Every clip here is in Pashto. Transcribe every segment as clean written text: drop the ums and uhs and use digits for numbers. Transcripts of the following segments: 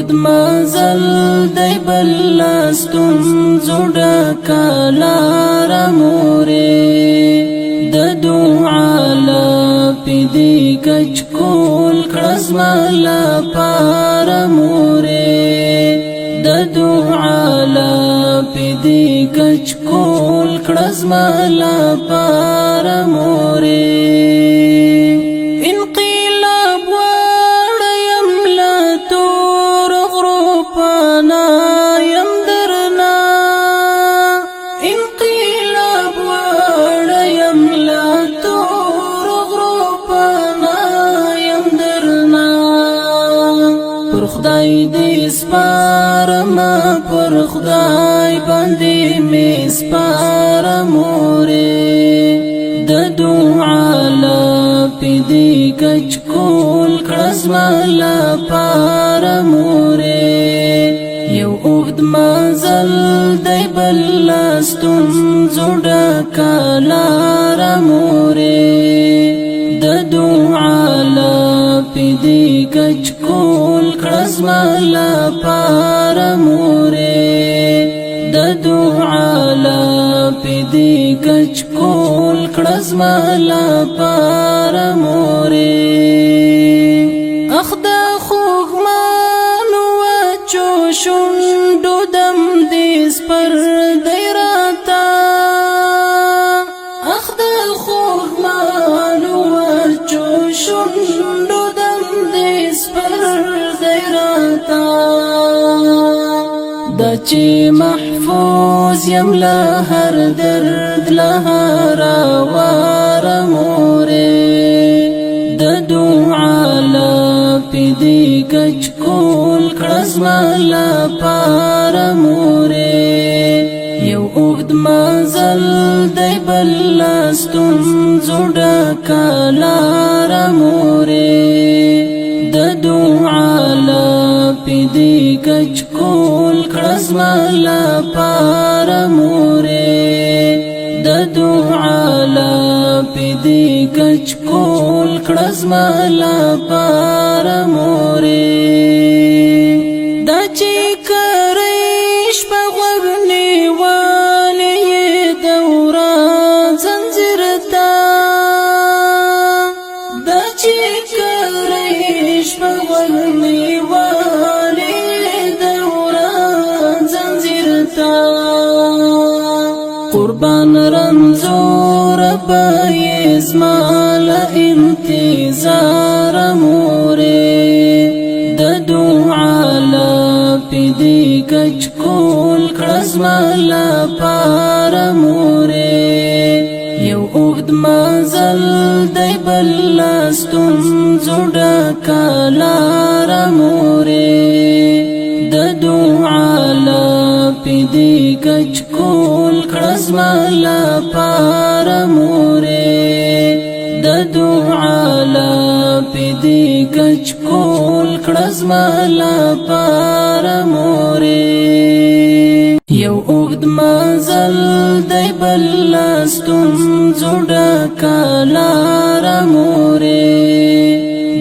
اوږد مزل دی بلستون زوډه کلاره مورې د دعا لپې کچ کول کړه زما لپاره مورې د دعا لپې کچ کول کړه زما لپاره مورې خدای دې سپارم پر خدای باندې مې سپارم مورې د دعا لپې کچ کول کړه زما لپاره مورې یو اوږد مزل دی بلستون زوډه کلاره مورې د دعا لپې کچ کول کړه زما لپاره مورې د دعا لپې کچ کول کړه زما لپاره مورې اخ د خوږمنو وچو شونډو دم دې سپردی راته اخ د خوږمنو وچو شونډو دم دې سپردی راته دا چې محفوظ یم له هر درد له هر واره مورې د دعا لپې کچ کول کړه زما لپاره مورې یو اوږد مزل دی بلستون زوډه کلاره مورې د دعا لپې کچ کول کړه زما لپاره مورې د دعا لپې کچ کول کړه زما لپاره مورې دا چې کرۍ شپه غوږ نیولی د وران ځنځیر ته دا چې کرۍ شپه غوږ نیولی د وران ځنځیر ته قربان رنځور به یې زما له انتظار مورې د دعا لپې کچ کول کړه زما لپاره مورې یو اوږد مزل دی بلستون زوډه کلاره مورې د دعا لپې کچ کول کړه زما لپاره مورې د دعا لپې کچ کول کړه زما لپاره مورې یو اوږد مزل دی بلستون زوډه کلاره مورې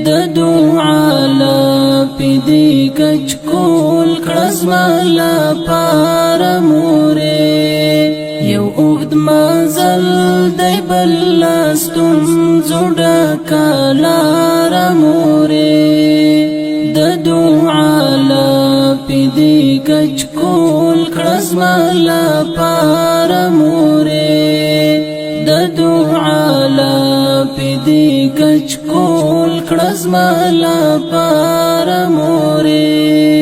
د دعا لپې کچ کول کړه زما لپاره مورې یو اوږد مزل دی بلستون زوډه کلاره مورې د دعا لپې کچ کول کړه زما لپاره مورې د دعا لپې کچ کول کړه زما لپاره مورې